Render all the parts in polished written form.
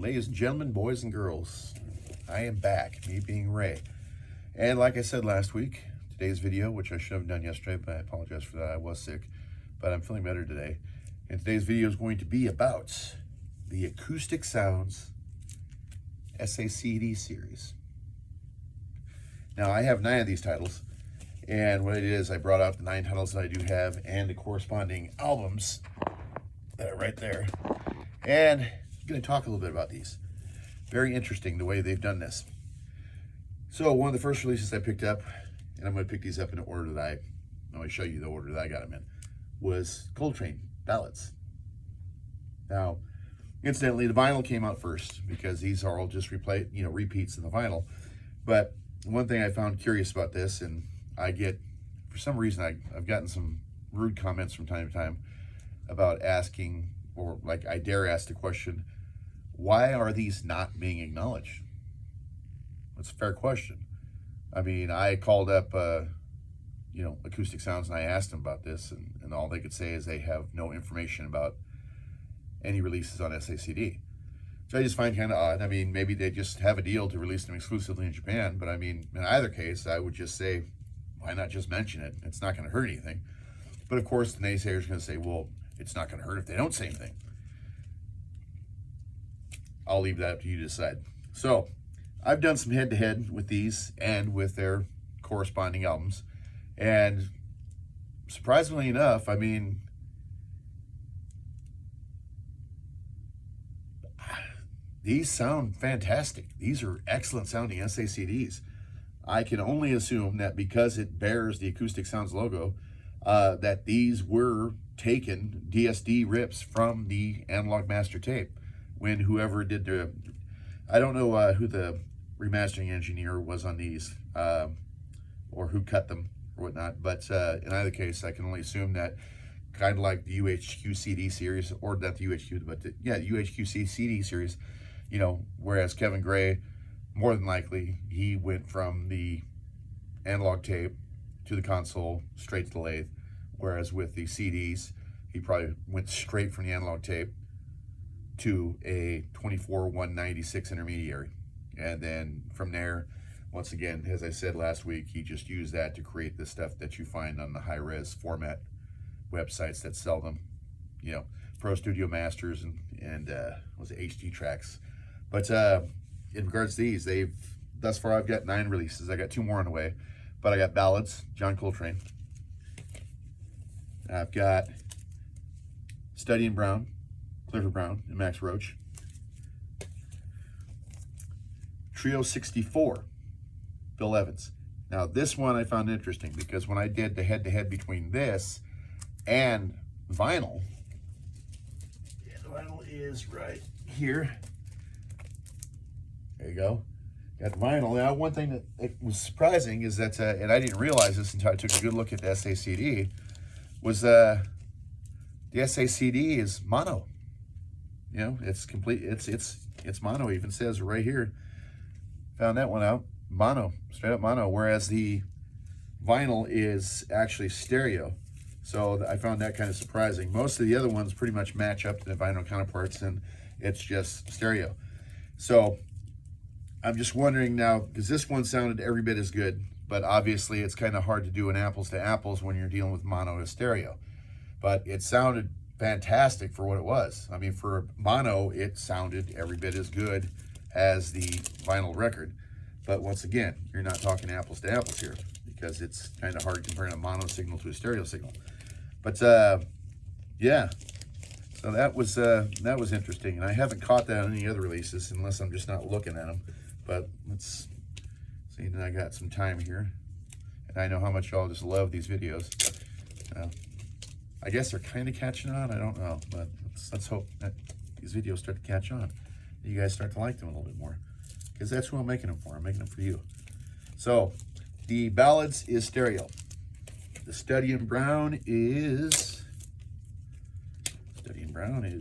Ladies and gentlemen, boys and girls, I am back, me being Ray. And like I said last week, today's video, which I should have done yesterday, but I apologize for that, I was sick, but I'm feeling better today. And today's video is going to be about the Acoustic Sounds SACD series. Now, I have 9 of these titles, and what it is, I brought out the 9 titles that I do have and the corresponding albums that are right there. And I'm going to talk a little bit about these. Very interesting the way they've done this. So one of the first releases I picked up, and I'm going to pick these up in the order that I'm going to show you the order that I got them in, was Coltrane Ballads. Now, incidentally, the vinyl came out first because these are all just repeats in the vinyl. But one thing I found curious about this, and I get, for some reason, I've gotten some rude comments from time to time about asking, or like I dare ask the question, why are these not being acknowledged? That's a fair question. I mean, I called up, Acoustic Sounds, and I asked them about this, and all they could say is they have no information about any releases on SACD. So I just find kind of odd. I mean, maybe they just have a deal to release them exclusively in Japan, but I mean, in either case, I would just say, why not just mention it? It's not going to hurt anything. But of course, the naysayers are going to say, well, it's not going to hurt if they don't say anything. I'll leave that up to you to decide. So, I've done some head-to-head with these and with their corresponding albums. And surprisingly enough, I mean, these sound fantastic. These are excellent sounding SACDs. I can only assume that because it bears the Acoustic Sounds logo, that these were taken DSD rips from the analog master tape. When whoever did I don't know who the remastering engineer was on these, or who cut them or whatnot, but in either case, I can only assume that kind of like the UHQ CD series, or not the UHQ, but the UHQ CD series, whereas Kevin Gray, more than likely, he went from the analog tape to the console, straight to the lathe, whereas with the CDs, he probably went straight from the analog tape to a 24-196 intermediary. And then from there, once again, as I said last week, he just used that to create the stuff that you find on the high-res format websites that sell them, Pro Studio Masters and was it HD Tracks. But in regards to these, thus far I've got 9 releases. I got 2 more on the way, but I got Ballads, John Coltrane. I've got Study in Brown, Clifford Brown and Max Roach. Trio 64, Bill Evans. Now this one I found interesting because when I did the head-to-head between this and vinyl, the vinyl is right here. There you go. Got the vinyl. Now one thing that was surprising is that, and I didn't realize this until I took a good look at the SACD, was the SACD is mono. It's complete. It's mono. It even says right here. Found that one out. Mono, straight up mono. Whereas the vinyl is actually stereo. So I found that kind of surprising. Most of the other ones pretty much match up to the vinyl counterparts, and it's just stereo. So I'm just wondering now, because this one sounded every bit as good, but obviously it's kind of hard to do an apples to apples when you're dealing with mono to stereo. But it sounded fantastic for what it was. I mean, for mono, it sounded every bit as good as the vinyl record. But once again, you're not talking apples to apples here because it's kind of hard comparing a mono signal to a stereo signal. But yeah, so that was interesting, and I haven't caught that on any other releases unless I'm just not looking at them. But let's see that I got some time here, and I know how much y'all just love these videos. I guess they're kind of catching on. I don't know, but let's hope that these videos start to catch on. You guys start to like them a little bit more, because that's who I'm making them for. I'm making them for you. So the Ballads is stereo. The Study in Brown is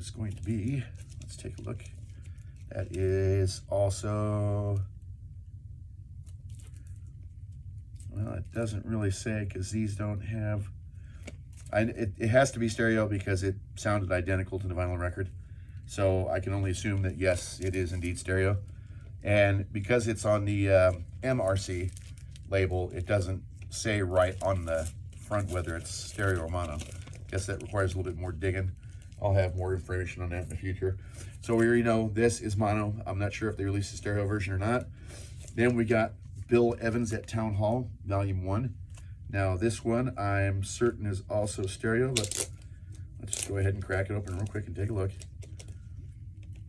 going to be, let's take a look. That is also, well, it doesn't really say because these don't have, it has to be stereo because it sounded identical to the vinyl record. So I can only assume that yes, it is indeed stereo. And because it's on the MRC label, it doesn't say right on the front whether it's stereo or mono. Guess that requires a little bit more digging. I'll have more information on that in the future. So we already know this is mono. I'm not sure if they released a stereo version or not. Then we got Bill Evans at Town Hall, Volume 1. Now this one I'm certain is also stereo, but let's go ahead and crack it open real quick and take a look.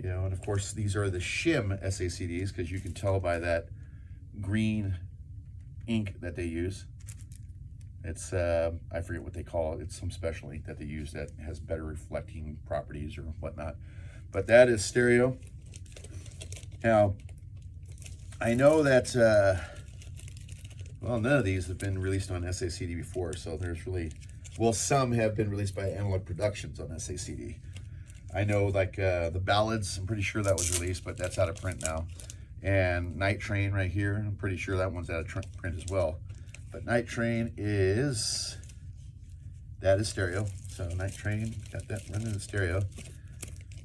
You know, and of course these are the shim SACDs, because you can tell by that green ink that they use. It's I forget what they call it. It's some special ink that they use that has better reflecting properties or whatnot. But that is stereo. Now, I know that well, none of these have been released on SACD before, so there's really, well, some have been released by Analog Productions on SACD. I know, like the Ballads, I'm pretty sure that was released, but that's out of print now. And Night Train right here, I'm pretty sure that one's out of print as well. But Night Train is, that is stereo. So Night Train, got that running in stereo.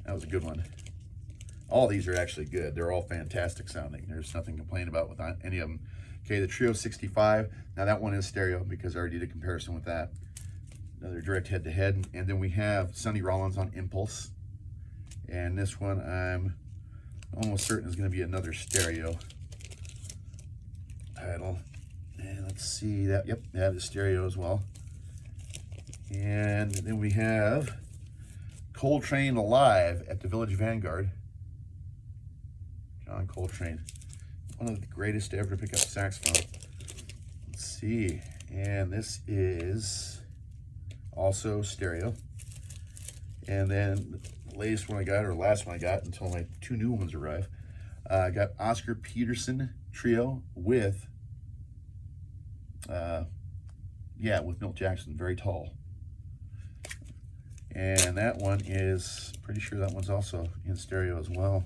That was a good one. All these are actually good. They're all fantastic sounding. There's nothing to complain about with any of them. Okay, the Trio 65. Now that one is stereo because I already did a comparison with that. Another direct head-to-head. And then we have Sonny Rollins on Impulse. And this one I'm almost certain is going to be another stereo title. And let's see that. Yep, that is stereo as well. And then we have Coltrane Alive at the Village Vanguard. John Coltrane, one of the greatest to ever pick up saxophone. Let's see, and this is also stereo. And then the latest one I got, or last one I got until my two new ones arrive, I got Oscar Peterson Trio with, with Milt Jackson, Very Tall. And that one is, pretty sure that one's also in stereo as well.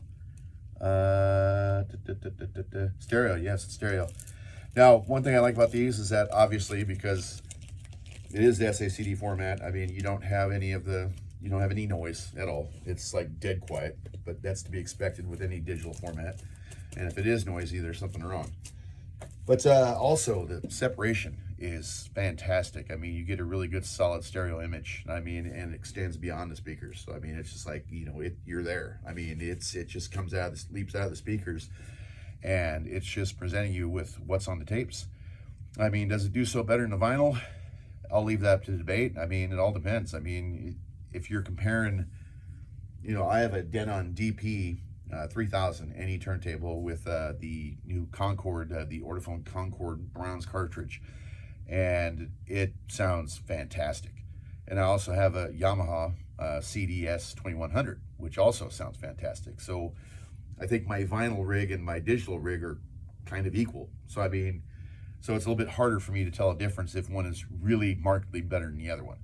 Stereo, yes, it's stereo. Now, one thing I like about these is that obviously, because it is the SACD format, I mean, you don't have any noise at all. It's like dead quiet, but that's to be expected with any digital format. And if it is noisy, there's something wrong. But also the separation is fantastic. I mean, you get a really good solid stereo image. I mean, and it extends beyond the speakers. So I mean, it's just like, you know, you're there. I mean, it just comes out, leaps out of the speakers, and it's just presenting you with what's on the tapes. I mean, does it do so better than the vinyl? I'll leave that up to debate. I mean, it all depends. I mean, if you're comparing, you know, I have a Denon DP 3000 NE turntable with the new Concord, the Ortophone Concord bronze cartridge, and it sounds fantastic. And I also have a Yamaha CDS 2100, which also sounds fantastic. So I think my vinyl rig and my digital rig are kind of equal. So I mean, so it's a little bit harder for me to tell a difference if one is really markedly better than the other one.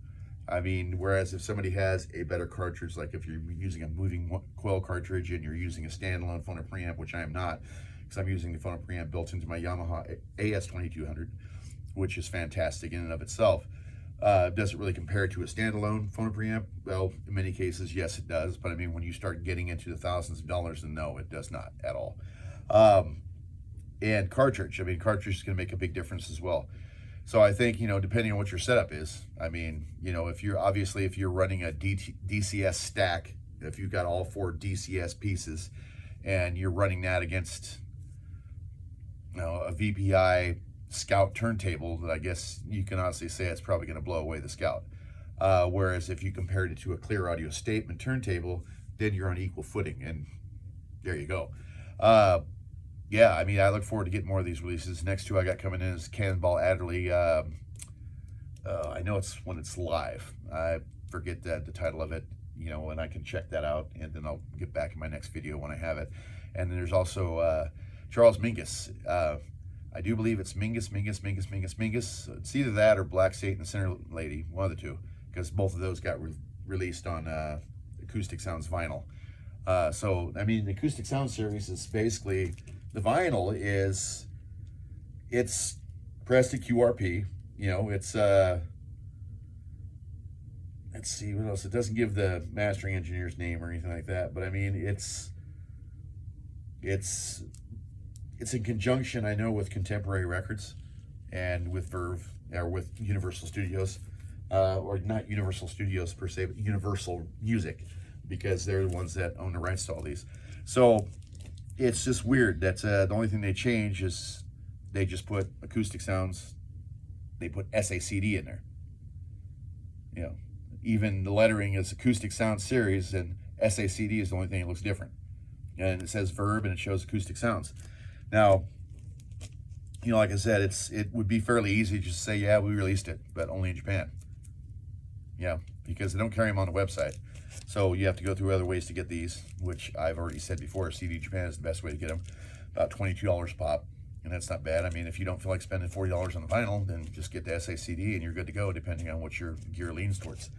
I mean, whereas if somebody has a better cartridge, like if you're using a moving coil cartridge and you're using a standalone phono preamp, which I am not, because I'm using the phono preamp built into my Yamaha AS2200, which is fantastic in and of itself. Does it really compare to a standalone phono preamp? Well, in many cases, yes, it does. But I mean, when you start getting into the thousands of dollars, then no, it does not at all. And cartridge, I mean, cartridge is going to make a big difference as well. So I think, you know, depending on what your setup is, I mean, you know, if you're running a DCS stack, if you've got all 4 DCS pieces and you're running that against, you know, a VPI Scout turntable, that I guess you can honestly say it's probably going to blow away the Scout. Whereas if you compared it to a Clear Audio Statement turntable, then you're on equal footing, and there you go. Yeah, I mean, I look forward to getting more of these releases. Next two I got coming in is Cannonball Adderley. I know it's when it's live. I forget the title of it, you know, and I can check that out, and then I'll get back in my next video when I have it. And then there's also Charles Mingus. I do believe it's Mingus. It's either that or Black Satan, Center Lady, one of the two, because both of those got released on Acoustic Sounds vinyl. So, I mean, the Acoustic Sound series is basically, the vinyl is, it's pressed to QRP, you know, it's, let's see what else. It doesn't give the mastering engineer's name or anything like that, but I mean, it's in conjunction, I know, with Contemporary Records and with Verve, or with Universal Studios, or not Universal Studios per se, but Universal Music, because they're the ones that own the rights to all these. So it's just weird. That's the only thing they change is they just put Acoustic Sounds. They put SACD in there. You know, even the lettering is Acoustic Sound Series, and SACD is the only thing that looks different. And it says Verb, and it shows Acoustic Sounds. Now, you know, like I said, it would be fairly easy to just say, yeah, we released it, but only in Japan. Yeah, because they don't carry them on the website. So you have to go through other ways to get these, which I've already said before. CD Japan is the best way to get them. About $22 a pop, and that's not bad. I mean, if you don't feel like spending $40 on the vinyl, then just get the SACD and you're good to go, depending on what your gear leans towards.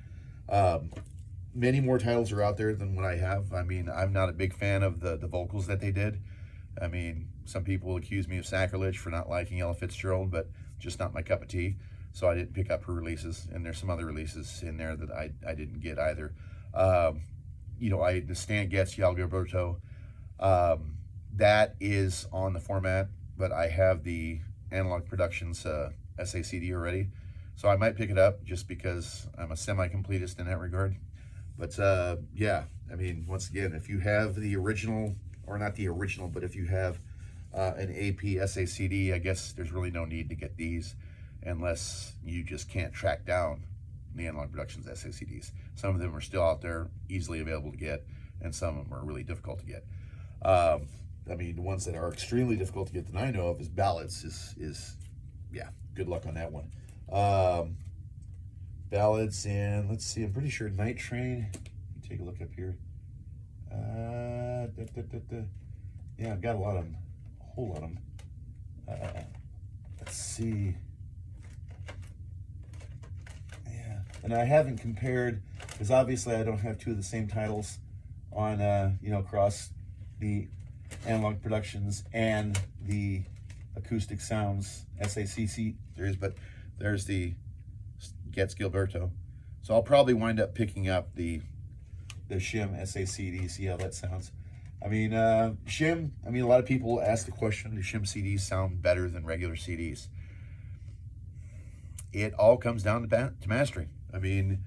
Many more titles are out there than what I have. I mean, I'm not a big fan of the vocals that they did. I mean, some people accuse me of sacrilege for not liking Ella Fitzgerald, but just not my cup of tea. So I didn't pick up her releases, and there's some other releases in there that I didn't get either. You know, the Stan Getz, Yal Gilberto, that is on the format, but I have the Analog Productions SACD already. So I might pick it up just because I'm a semi-completist in that regard. But yeah, I mean, once again, if you have the original, or not the original, but if you have an AP SACD, I guess there's really no need to get these unless you just can't track down the Analog Productions SACDs. Some of them are still out there, easily available to get, and some of them are really difficult to get. I mean, the ones that are extremely difficult to get that I know of is Ballads. Yeah, good luck on that one. Ballads, and let's see, I'm pretty sure Night Train. Let me take a look up here. Yeah, I've got a lot of them, a whole lot of them. Let's see. Yeah, and I haven't compared, because obviously I don't have two of the same titles on, you know, across the Analog Productions and the Acoustic Sounds SACC series, but there's the Getz Gilberto. So I'll probably wind up picking up the Shim SACD, see how that sounds. I mean, Shim, I mean, a lot of people ask the question, do Shim CDs sound better than regular CDs? It all comes down to mastering. I mean,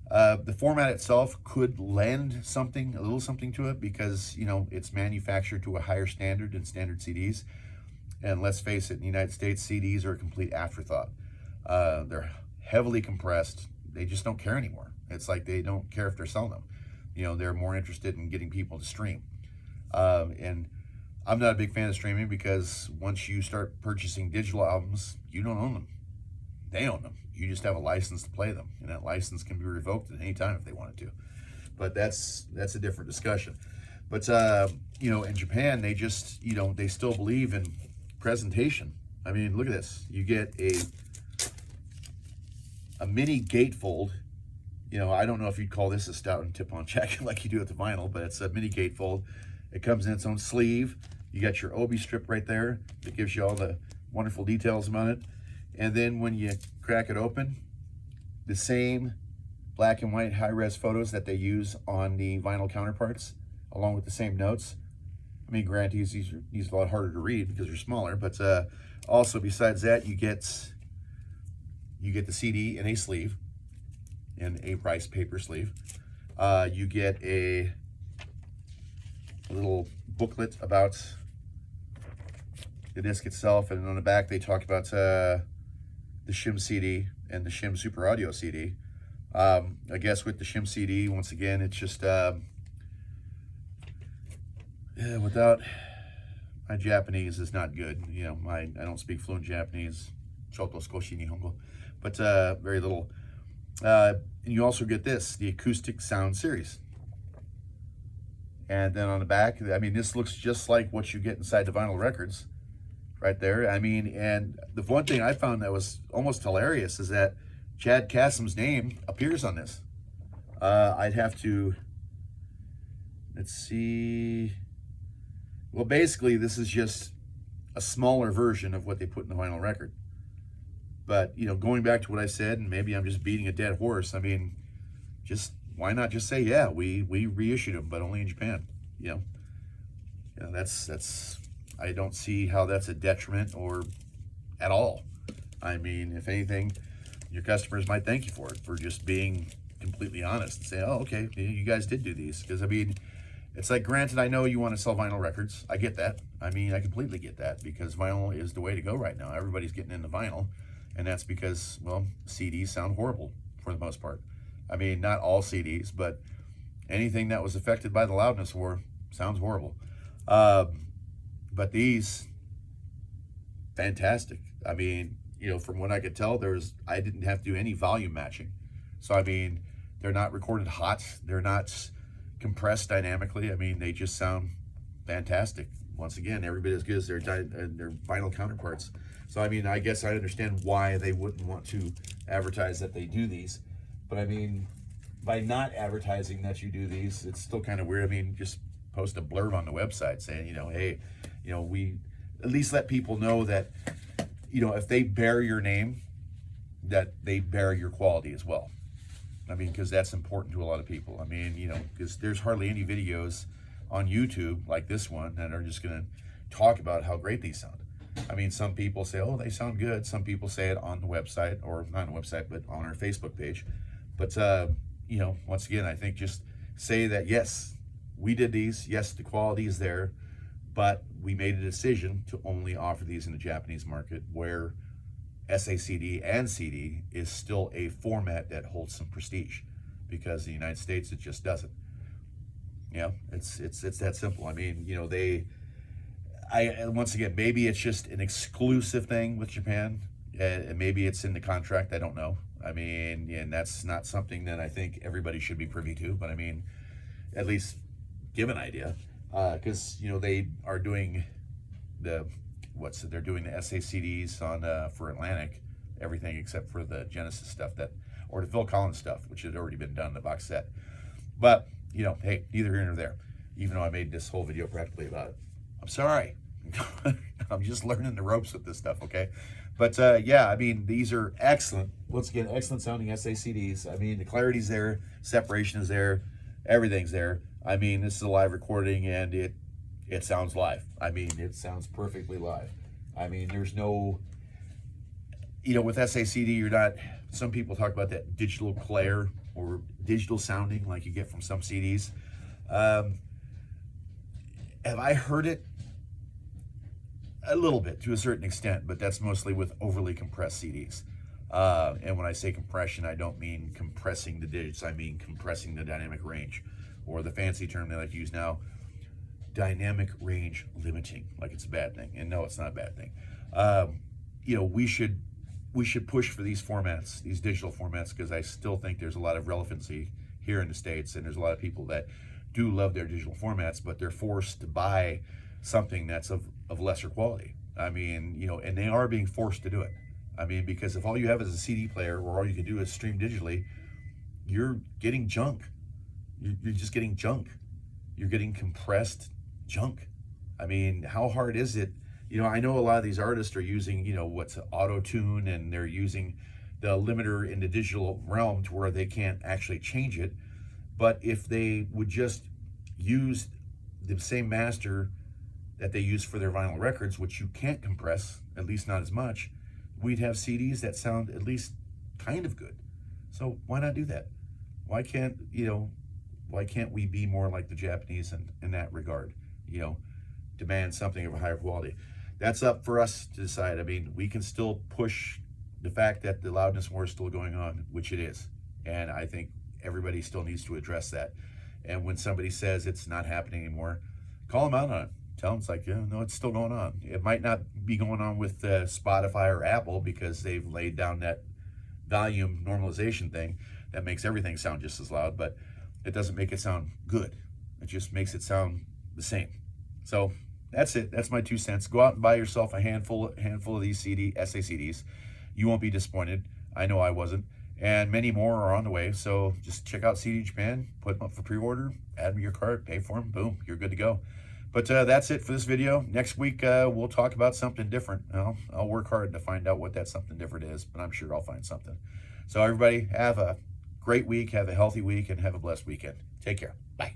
the format itself could lend something, a little something to it, because, you know, it's manufactured to a higher standard than standard CDs. And let's face it, in the United States, CDs are a complete afterthought. They're heavily compressed. They just don't care anymore. It's like they don't care if they're selling them. You know, they're more interested in getting people to stream. And I'm not a big fan of streaming, because once you start purchasing digital albums, you don't own them. They own them. You just have a license to play them, and that license can be revoked at any time if they wanted to. But that's a different discussion. But you know, in Japan, they just, you know, they still believe in presentation. I mean, look at this. You get a mini gatefold. You know, I don't know if you'd call this a stout and tip-on check like you do with the vinyl, but it's a mini gatefold. It comes in its own sleeve. You got your obi strip right there that gives you all the wonderful details about it. And then when you crack it open, the same black and white high-res photos that they use on the vinyl counterparts, along with the same notes. I mean, granted, these are a lot harder to read because they're smaller, but also besides that, you get the CD in a sleeve, in a rice paper sleeve. You get a little booklet about the disc itself, and on the back they talk about the Shim CD and the Shim Super Audio CD. I guess with the Shim CD, once again, it's just without, my Japanese is not good. You know, I don't speak fluent Japanese, choto skoshi nihongo, but very little. And you also get this, the Acoustic Sound Series. And then on the back, I mean, this looks just like what you get inside the vinyl records right there. I mean, and the one thing I found that was almost hilarious is that Chad Kassem's name appears on this. I'd have to, let's see. Well, basically, this is just a smaller version of what they put in the vinyl record. But, you know, going back to what I said, and maybe I'm just beating a dead horse, I mean, just why not just say, yeah, we reissued them, but only in Japan. That's I don't see how that's a detriment or at all. I mean, if anything, your customers might thank you for just being completely honest and say, oh, okay, you guys did do these. Because, I mean, it's like, granted, I know you want to sell vinyl records. I get that. I mean, I completely get that, because vinyl is the way to go right now. Everybody's getting into vinyl, and that's because, well, CDs sound horrible for the most part. I mean, not all CDs, but anything that was affected by the loudness war sounds horrible. But these, fantastic. I mean, from what I could tell, I didn't have to do any volume matching. So, I mean, they're not recorded hot. They're not compressed dynamically. I mean, they just sound fantastic. Once again, every bit as good as their vinyl counterparts. So, I mean, I guess I understand why they wouldn't want to advertise that they do these. But, I mean, by not advertising that you do these, it's still kind of weird. I mean, just post a blurb on the website saying, hey, we at least let people know that, if they bear your name, that they bear your quality as well. I mean, because that's important to a lot of people. I mean, because there's hardly any videos on YouTube like this one that are just going to talk about how great these sound. I mean, some people say, oh, they sound good. Some people say it on the website, or not on the website, but on our Facebook page. But, once again, I think just say that, yes, we did these. Yes, the quality is there, but we made a decision to only offer these in the Japanese market, where SACD and CD is still a format that holds some prestige, because in the United States it just doesn't. It's that simple. I mean, once again, maybe it's just an exclusive thing with Japan, and maybe it's in the contract. I don't know. I mean, and that's not something that I think everybody should be privy to. But I mean, at least give an idea, because they are doing they're doing the SACDs on for Atlantic, everything except for the Genesis stuff or the Phil Collins stuff, which had already been done in the box set. But hey, neither here nor there. Even though I made this whole video practically about it, I'm sorry. I'm just learning the ropes with this stuff, okay? But yeah, I mean, these are excellent. Once again, excellent sounding SACDs. I mean, the clarity's there, separation is there, everything's there. I mean, this is a live recording, and it sounds live. I mean, it sounds perfectly live. I mean, there's no, with SACD, you're not, some people talk about that digital clair or digital sounding like you get from some CDs. Have I heard it? A little bit, to a certain extent, but that's mostly with overly compressed CDs. And when I say compression, I don't mean compressing the digits. I mean compressing the dynamic range, or the fancy term they like to use now, dynamic range limiting, like it's a bad thing. And no, it's not a bad thing. We should push for these formats, these digital formats, because I still think there's a lot of relevancy here in the States, and there's a lot of people that do love their digital formats, but they're forced to buy something that's of lesser quality. I mean, and they are being forced to do it. I mean, because if all you have is a CD player, or all you can do is stream digitally, you're getting junk. You're just getting junk. You're getting compressed junk. I mean, how hard is it? I know a lot of these artists are using, what's auto-tune, and they're using the limiter in the digital realm to where they can't actually change it. But if they would just use the same master that they use for their vinyl records, which you can't compress, at least not as much, we'd have CDs that sound at least kind of good. So why not do that? Why can't we be more like the Japanese in that regard? Demand something of a higher quality. That's up for us to decide. I mean, we can still push the fact that the loudness war is still going on, which it is. And I think everybody still needs to address that. And when somebody says it's not happening anymore, call them out on it. Tell them it's like, yeah, no, it's still going on. It might not be going on with Spotify or Apple, because they've laid down that volume normalization thing that makes everything sound just as loud, but it doesn't make it sound good. It just makes it sound the same. So that's it. That's my 2 cents. Go out and buy yourself a handful of these SACDs. You won't be disappointed. I know I wasn't. And many more are on the way. So just check out CD Japan, put them up for pre-order, add them to your cart, pay for them, boom, you're good to go. But that's it for this video. Next week, we'll talk about something different. I'll work hard to find out what that something different is, but I'm sure I'll find something. So everybody, have a great week, have a healthy week, and have a blessed weekend. Take care. Bye.